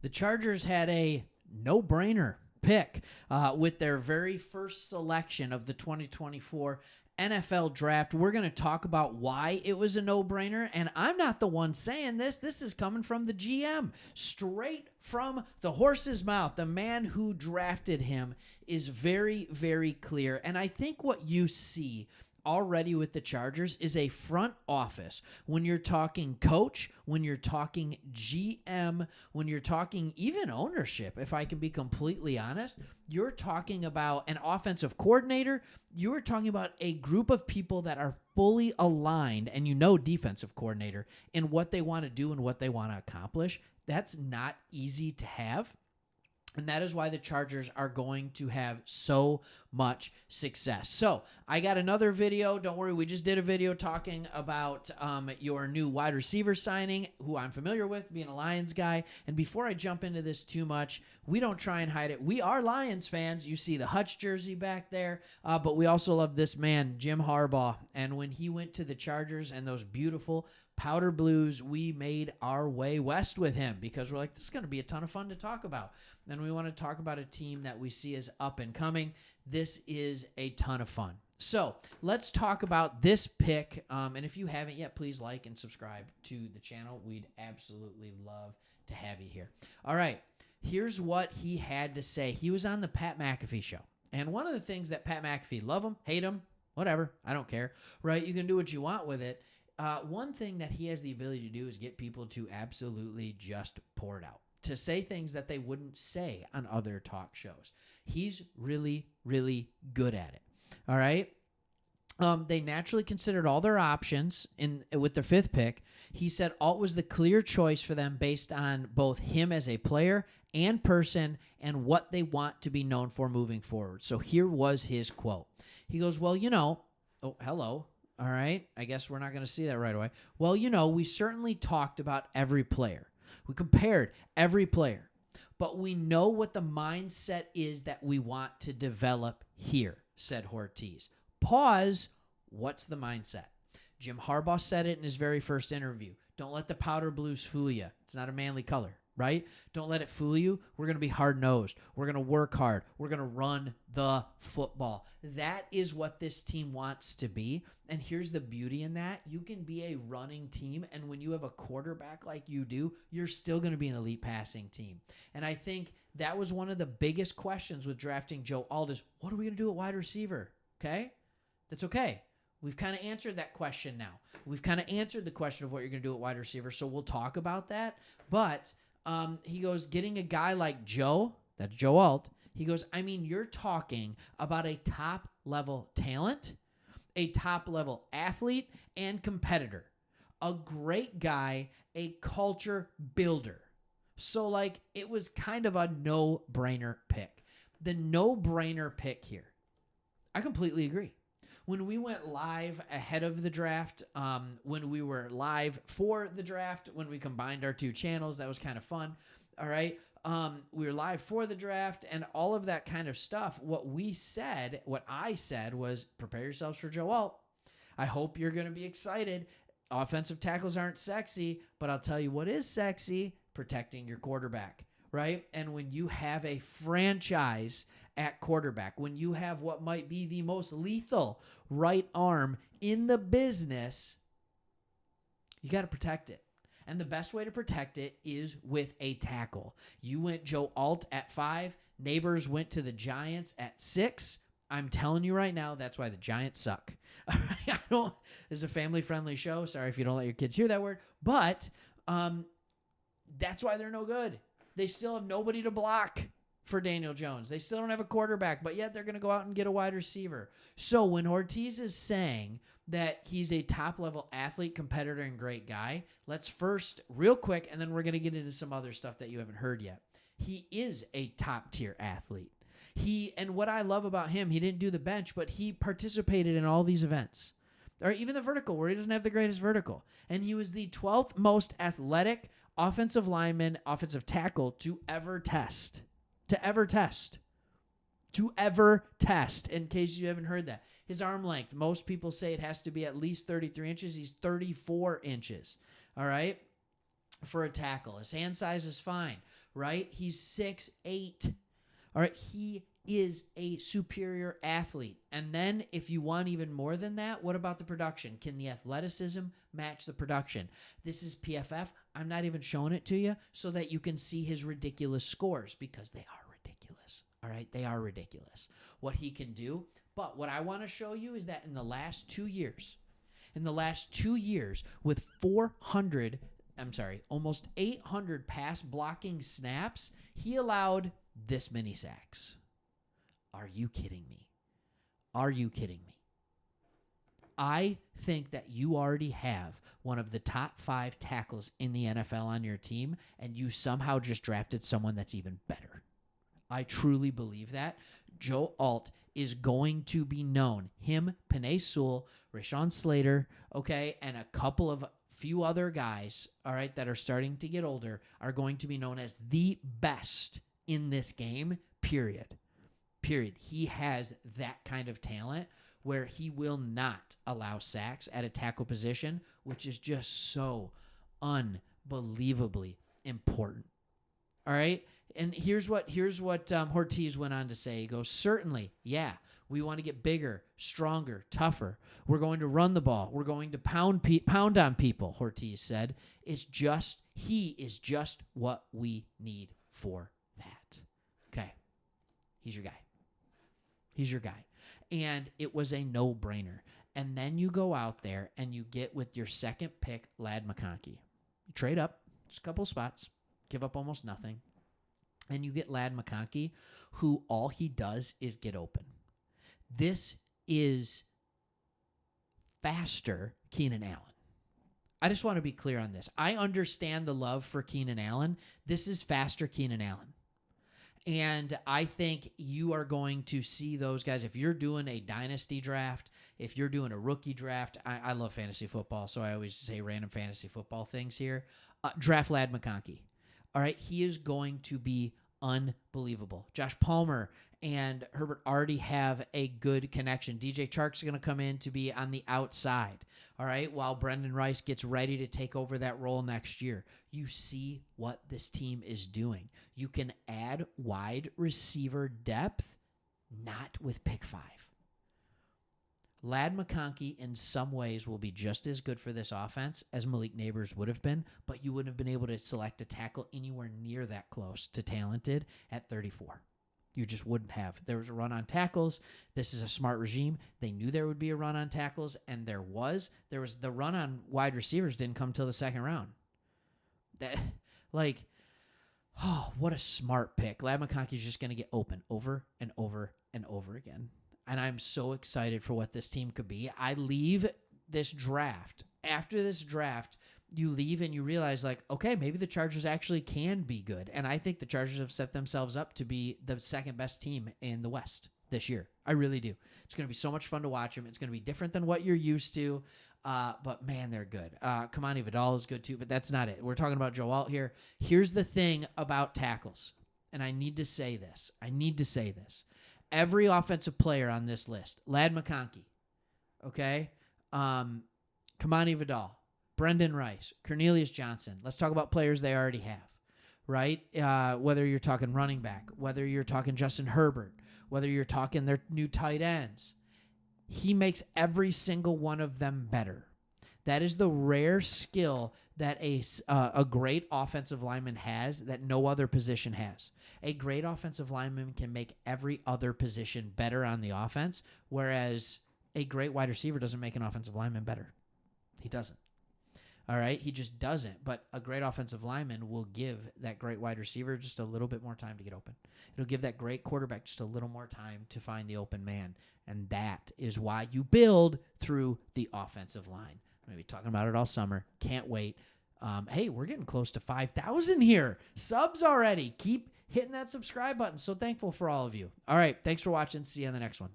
the Chargers had a no-brainer pick with their very first selection of the 2024 NFL draft. We're going to talk about why it was a no-brainer, and I'm not the one saying this. This is coming from the GM, straight from the horse's mouth. The man who drafted him is very, very clear, and I think what you see already with the Chargers is a front office. When you're talking coach, when you're talking GM, when you're talking even ownership, if I can be completely honest, you're talking about an offensive coordinator. You're talking about a group of people that are fully aligned, and defensive coordinator, in what they want to do and what they want to accomplish. That's not easy to have. And that is why the Chargers are going to have so much success. So I got another video. Don't worry, we just did a video talking about your new wide receiver signing, who I'm familiar with, being a Lions guy. And before I jump into this too much, we don't try and hide it. We are Lions fans. You see the Hutch jersey back there, but we also love this man, Jim Harbaugh. And when he went to the Chargers and those beautiful powder blues, we made our way west with him because we're like, this is going to be a ton of fun to talk about. And we want to talk about a team that we see as up and coming. This is a ton of fun. So let's talk about this pick. And if you haven't yet, please like and subscribe to the channel. We'd absolutely love to have you here. All right. Here's what he had to say. He was on the Pat McAfee show. And one of the things that Pat McAfee, love him, hate him, whatever, I don't care, right? You can do what you want with it. One thing that he has the ability to do is get people to absolutely just pour it out, to say things that they wouldn't say on other talk shows. He's really, really good at it. All right. They naturally considered all their options with their fifth pick. He said Alt was the clear choice for them based on both him as a player and person and what they want to be known for moving forward. So here was his quote. He goes, well, oh, hello. All right. I guess we're not going to see that right away. Well, we certainly talked about every player. We compared every player, but we know what the mindset is that we want to develop here, said Ortiz. Pause. What's the mindset? Jim Harbaugh said it in his very first interview. Don't let the powder blues fool you. It's not a manly color, right? Don't let it fool you. We're going to be hard-nosed. We're going to work hard. We're going to run the football. That is what this team wants to be. And here's the beauty in that. You can be a running team, and when you have a quarterback like you do, you're still going to be an elite passing team. And I think that was one of the biggest questions with drafting Joe Alt is, what are we going to do at wide receiver? Okay? That's okay. We've kind of answered that question now. We've kind of answered the question of what you're going to do at wide receiver, so we'll talk about that. But he goes, getting a guy like Joe, that's Joe Alt, he goes, you're talking about a top-level talent, a top-level athlete, and competitor. A great guy, a culture builder. So, it was kind of a no-brainer pick. The no-brainer pick here. I completely agree. When we went live ahead of the draft, when we were live for the draft, when we combined our two channels, that was kind of fun. All right. We were live for the draft and all of that kind of stuff. What I said was prepare yourselves for Joe Alt. I hope you're going to be excited. Offensive tackles aren't sexy, but I'll tell you what is sexy, protecting your quarterback, right? And when you have a franchise at quarterback, when you have what might be the most lethal right arm in the business, you got to protect it. And the best way to protect it is with a tackle. You went Joe Alt at 5. Neighbors went to the Giants at 6. I'm telling you right now, that's why the Giants suck. This is a family-friendly show. Sorry if you don't let your kids hear that word. But that's why they're no good. They still have nobody to block for Daniel Jones. They still don't have a quarterback, but yet they're going to go out and get a wide receiver. So when Ortiz is saying that he's a top-level athlete, competitor, and great guy, let's first, real quick, and then we're going to get into some other stuff that you haven't heard yet. He is a top-tier athlete. And what I love about him, he didn't do the bench, but he participated in all these events. Or even the vertical, where he doesn't have the greatest vertical. And he was the 12th most athletic offensive lineman, offensive tackle to ever test. In case you haven't heard that. His arm length, most people say it has to be at least 33 inches. He's 34 inches. All right. for a tackle. His hand size is fine, right? He's 6'8". All right, he is a superior athlete. And then if you want even more than that, what about the production? Can the athleticism match the production? This is PFF. I'm not even showing it to you so that you can see his ridiculous scores because they are ridiculous. All right, they are ridiculous. What he can do. But what I want to show you is that in the last 2 years, with almost 800 pass blocking snaps, he allowed this many sacks. Are you kidding me? Are you kidding me? I think that you already have one of the top 5 tackles in the NFL on your team, and you somehow just drafted someone that's even better. I truly believe that. Joe Alt is going to be known. Him, Penei Sewell, Rashawn Slater, okay, and a couple of few other guys, all right, that are starting to get older are going to be known as the best in this game, period. He has that kind of talent where he will not allow sacks at a tackle position, which is just so unbelievably important. All right? And here's what Ortiz went on to say. He goes, certainly, yeah, we want to get bigger, stronger, tougher. We're going to run the ball. We're going to pound on people, Ortiz said. He is just what we need for that. Okay. He's your guy. And it was a no-brainer. And then you go out there and you get with your second pick, Ladd McConkey. You trade up just a couple of spots, give up almost nothing. And you get Ladd McConkey, who all he does is get open. This is faster Keenan Allen. I just want to be clear on this. I understand the love for Keenan Allen. This is faster Keenan Allen. And I think you are going to see those guys. If you're doing a dynasty draft, if you're doing a rookie draft, I love fantasy football, so I always say random fantasy football things here. Draft Ladd McConkey. All right, he is going to be unbelievable. Josh Palmer and Herbert already have a good connection. DJ Chark's going to come in to be on the outside, all right, while Brendan Rice gets ready to take over that role next year. You see what this team is doing. You can add wide receiver depth, not with pick 5. Ladd McConkey in some ways will be just as good for this offense as Malik Neighbors would have been, but you wouldn't have been able to select a tackle anywhere near that close to talented at 34. You just wouldn't have. There was a run on tackles. This is a smart regime. They knew there would be a run on tackles, and there was the run on wide receivers didn't come till the second round. What a smart pick. Ladd McConkey is just going to get open over and over and over again. And I'm so excited for what this team could be. I leave this draft. After this draft, you leave and you realize, okay, maybe the Chargers actually can be good. And I think the Chargers have set themselves up to be the second best team in the West this year. I really do. It's going to be so much fun to watch them. It's going to be different than what you're used to. But, man, they're good. Kamani Vidal is good, too, but that's not it. We're talking about Joe Alt here. Here's the thing about tackles, and I need to say this. Every offensive player on this list, Ladd McConkey, okay, Kamani Vidal, Brendan Rice, Cornelius Johnson. Let's talk about players they already have, right? Whether you're talking running back, whether you're talking Justin Herbert, whether you're talking their new tight ends. He makes every single one of them better. That is the rare skill that a great offensive lineman has that no other position has. A great offensive lineman can make every other position better on the offense, whereas a great wide receiver doesn't make an offensive lineman better. He doesn't. All right? He just doesn't. But a great offensive lineman will give that great wide receiver just a little bit more time to get open. It'll give that great quarterback just a little more time to find the open man. And that is why you build through the offensive line. I'm going to be talking about it all summer. Can't wait. Hey, we're getting close to 5,000 here. Subs already. Keep hitting that subscribe button. So thankful for all of you. All right. Thanks for watching. See you on the next one.